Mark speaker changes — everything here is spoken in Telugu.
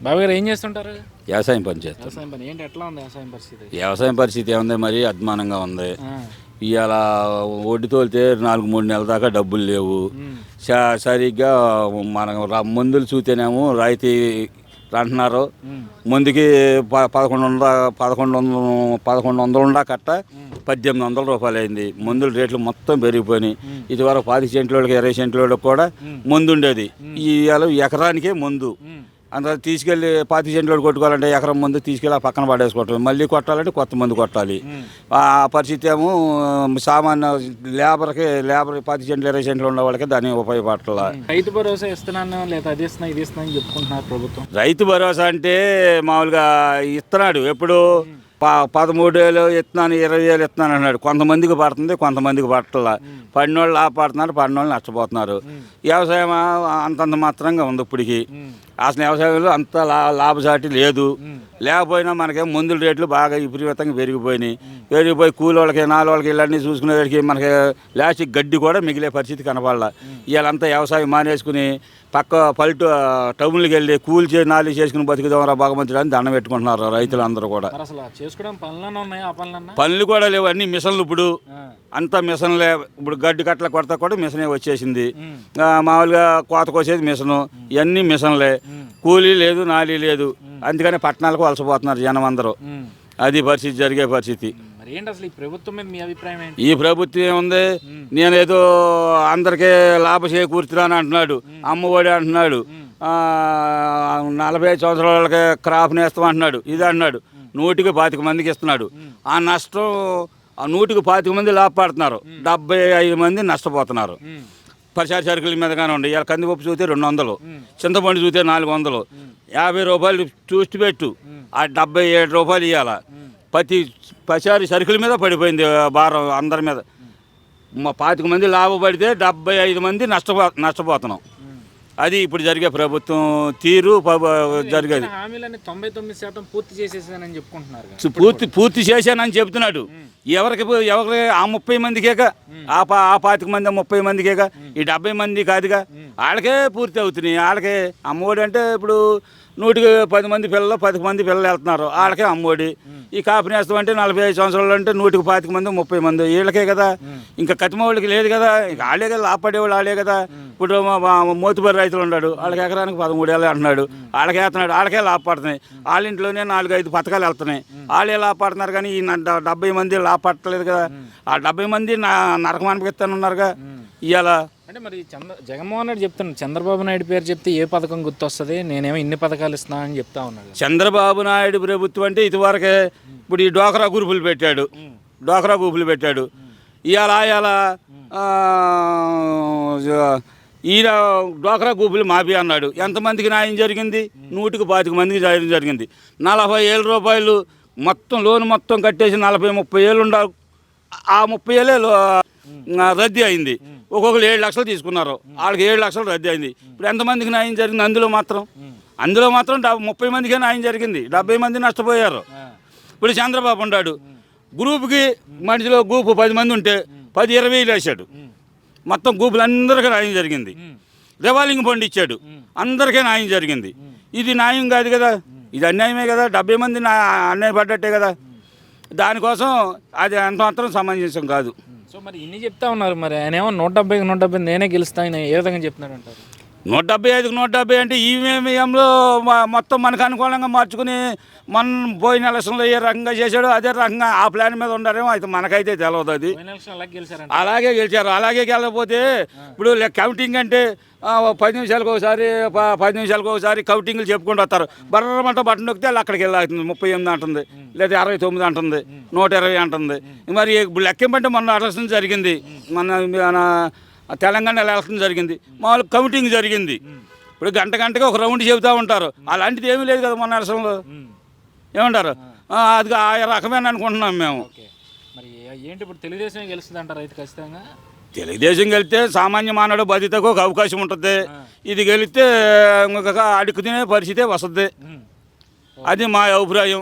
Speaker 1: బాబు గారు ఏం చేస్తుంటారు?
Speaker 2: వ్యవసాయం పని చేస్తాం.
Speaker 1: వ్యవసాయం పని ఏంటి, ఎట్లా ఉంది వ్యవసాయం పరిస్థితి?
Speaker 2: వ్యవసాయం పరిస్థితి ఏముంది, మరీ అధ్వానంగా ఉంది. ఇవాళ ఒడ్డు తోలితే 4-3 నెలల దాకా డబ్బులు లేవు. సరిగ్గా మన మందులు చూస్తేనేమో రాయితీ అంటున్నారు. ముందుకి 1100 ఉండా కట్ట 1800 రూపాయలు అయింది. మందుల రేట్లు మొత్తం పెరిగిపోయినాయి. ఇదివరకు 10 సెంట్లకి 20 సెంట్లకి కూడా మందు ఉండేది. ఇవాళ ఎకరానికే మందు. అందులో తీసుకెళ్ళి 10 సెంట్లు కొట్టుకోవాలంటే ఎకరం ముందు తీసుకెళ్ళి ఆ పక్కన పడేసుకోవటం, మళ్ళీ కొట్టాలంటే కొత్త మందు కొట్టాలి. ఆ పరిస్థితి ఏమో సామాన్య లేబర్ 10 సెంట్లు 20 సెంట్లు ఉన్న వాళ్ళకి దాన్ని ఉపయోగపడాల.
Speaker 1: రైతు భరోసా ఇస్తున్నాను లేదా అది ఇస్తున్నా ఇది ఇస్తున్నా అని చెప్పుకుంటున్నారు ప్రభుత్వం.
Speaker 2: రైతు భరోసా అంటే మామూలుగా ఇస్తున్నాడు. ఎప్పుడు 13,000 ఇస్తున్నాను, 20,000 ఇస్తున్నాను అన్నాడు. కొంతమందికి పడుతుంది, కొంతమందికి పట్టలా. పడినోళ్ళు లాభపడుతున్నారు, పడినోళ్ళు నష్టపోతున్నారు. వ్యవసాయం అంతంత మాత్రంగా ఉంది ఇప్పటికి. అసలు వ్యవసాయంలో అంత లాభసాటి లేదు. లేకపోయినా మనకి మందుల రేట్లు బాగా విపరీతంగా పెరిగిపోయి కూలోళ్ళకి నాలుగోళ్ళకి ఇళ్ళన్నీ చూసుకునేవాడికి మనకి లాస్ట్ గడ్డి కూడా మిగిలే పరిస్థితి కనపడాల. వీళ్ళంతా వ్యవసాయం మానేసుకుని పక్క టౌన్లకి వెళ్ళి కూలి నాలుగు చేసుకుని బతుకుదామరా భగవంతుడు అని దండం పెట్టుకుంటున్నారు రైతులందరూ కూడా. పనులు కూడా లేవు, అన్ని మిషన్లు. ఇప్పుడు అంతా మిషన్లే. ఇప్పుడు గడ్డి కట్టల కొడతా కూడా మిషనే వచ్చేసింది. మామూలుగా కోత కోసేది మిషను, ఇవన్నీ మిషన్లే. కూలీ లేదు, నాలి లేదు. అందుకని పట్టణాలకు వలసపోతున్నారు జనం అందరూ. అది పరిస్థితి, జరిగే పరిస్థితి.
Speaker 1: అసలు ఈ ప్రభుత్వం మీద మీ అభిప్రాయం ఏంటి?
Speaker 2: ఈ ప్రభుత్వం ఏముంది, నేనేదో అందరికీ లాభ చేకూర్చున్నాను అంటున్నాడు. అమ్మఒడి అంటున్నాడు. 45 సంవత్సరాలకి క్రాప్ నేస్తాం అంటున్నాడు. ఇది అంటున్నాడు. 125 మందికి ఇస్తున్నాడు. ఆ నష్టం 125 మంది లాభపడుతున్నారు, 75 మంది నష్టపోతున్నారు. పరిసర సరుకుల మీద కానీ ఉండి ఇవాళ కందిపప్పు చూస్తే 200, చింతపండు చూస్తే 400, 50 రూపాయలు చూసి పెట్టు. ఆ 77 రూపాయలు ఇవ్వాల. పచారి సరుకుల మీద పడిపోయింది భారం అందరి మీద. 25 మంది లాభపడితే 75 మంది నష్టపోతున్నాం. అది ఇప్పుడు జరిగే ప్రభుత్వం తీరు జరిగేది.
Speaker 1: 99% పూర్తి చేసేసానని చెప్పుకుంటున్నారు.
Speaker 2: పూర్తి చేశానని చెప్తున్నాడు. ఎవరికి ఆ 30 మందికేగా, ఆ 25 మంది 30 మందికేగా, ఈ 70 మంది కాదుగా. వాళ్ళకే పూర్తి అవుతున్నాయి. వాళ్ళకే అమ్మఒడి అంటే ఇప్పుడు 110 మంది పిల్లలు 10 మంది పిల్లలు వెళ్తున్నారు, వాళ్ళకే అమ్మఒడి. ఈ కాపు నేస్తం అంటే 45 సంవత్సరాలు అంటే 125 మంది 30 మంది వీళ్ళకే కదా. ఇంకా కతిమ వాళ్ళకి లేదు కదా. ఇంకా వాళ్ళే కదా లాభపడేవాళ్ళు, వాళ్ళే కదా. ఇప్పుడు మోతుబరి రైతులు ఉన్నాడు, వాళ్ళకి ఎకరానికి 13,000 అంటున్నాడు. వాళ్ళకే వేస్తున్నాడు, వాళ్ళకే లాభపడుతున్నాయి. వాళ్ళ ఇంట్లోనే 4-5 పథకాలు వెళ్తున్నాయి, వాళ్ళే లాభపడుతున్నారు. కానీ ఈ 70 మంది లాభపడలేదు కదా. ఆ 70 మంది నరకం అనిపిస్తానున్నారుగా ఇవాళ.
Speaker 1: అంటే మరి జగన్మోహన్ రెడ్డి చెప్తున్నాడు, చంద్రబాబు నాయుడు పేరు చెప్తే ఏ పథకం గుర్తొస్తుంది, నేనేమో ఇన్ని పథకాలు ఇస్తున్నా అని చెప్తా ఉన్నాడు.
Speaker 2: చంద్రబాబు నాయుడు ప్రభుత్వం అంటే ఇదివరకే ఇప్పుడు ఈ డోక్రా గ్రూపులు పెట్టాడు. ఇవాళ ఈయన డోక్రా గ్రూపులు మాఫీ అన్నాడు. ఎంతమందికి న్యాయం జరిగింది? 125 మందికి న్యాయం జరిగింది. 40,000 రూపాయలు మొత్తం లోన్ మొత్తం కట్టేసి 40-30 ఏళ్ళు ఉండాలి. ఆ 30 ఏళ్ళే రద్దీ అయింది. ఒక్కొక్కరు 7 లక్షలు తీసుకున్నారు, వాళ్ళకి 7 లక్షలు రద్దీ అయింది. ఇప్పుడు ఎంతమందికి న్యాయం జరిగింది? అందులో మాత్రం 30 మందికే న్యాయం జరిగింది, 70 మంది నష్టపోయారు. ఇప్పుడు చంద్రబాబు ఉన్నాడు, గ్రూప్కి మనిషిలో గ్రూపు 10 మంది ఉంటే 10-20 వేసాడు. మొత్తం గ్రూపులు అందరికీ న్యాయం జరిగింది. రివాల్వింగ్ ఫండ్ ఇచ్చాడు, అందరికీ న్యాయం జరిగింది. ఇది న్యాయం కాదు కదా, ఇది అన్యాయమే కదా. 70 మంది అన్యాయం పడ్డట్టే కదా. దానికోసం అది అంత మాత్రం సమంజసం కాదు.
Speaker 1: సో మరి ఇన్ని చెప్తా ఉన్నారు, మరి ఆయన ఏమో 170 నేనే గెలుస్తాను ఏ విధంగా చెప్తున్నాడు అంటారు?
Speaker 2: 175 అంటే ఈవీఎంలో మొత్తం మనకు అనుకూలంగా మార్చుకుని మన పోయిన ఎలక్షన్లో ఏ రకంగా చేశాడో అదే రకంగా ఆ ప్లాన్ మీద ఉండారేమో. అయితే మనకైతే తెలియదు. అది అలాగే గెలిచారు. అలాగే గెలకపోతే ఇప్పుడు కౌంటింగ్ అంటే 10 నిమిషాలకు ఒకసారి కౌంటింగ్లు చెప్పుకుంటూ వస్తారు. బర్రమంట బట్టన్ నొక్కితే అక్కడికి వెళ్ళాల్సింది 38 అంటుంది, లేదా 69 అంటుంది, 120 అంటుంది. మరి లెక్కింపంటే మొన్న ఎలక్షన్ జరిగింది, మన తెలంగాణ ఎలక్షన్ జరిగింది, మామూలు కౌంటింగ్ జరిగింది. ఇప్పుడు గంటకి ఒక రౌండ్ చెబుతూ ఉంటారు. అలాంటిది ఏమీ లేదు కదా మొన్న ఎలక్షన్లో. ఏమంటారు? అది ఆ రకమైన అనుకుంటున్నాం మేము.
Speaker 1: మరి ఏంటి ఇప్పుడు తెలుగుదేశం గెలుస్తుంది అంటారు అయితే ఖచ్చితంగా?
Speaker 2: తెలుగుదేశం గెలిస్తే సామాన్య మానవుడు బాధ్యతకు ఒక అవకాశం ఉంటుంది. ఇది గెలిస్తే అడుగు తినే పరిస్థితే వస్తుంది. అది మా అభిప్రాయం.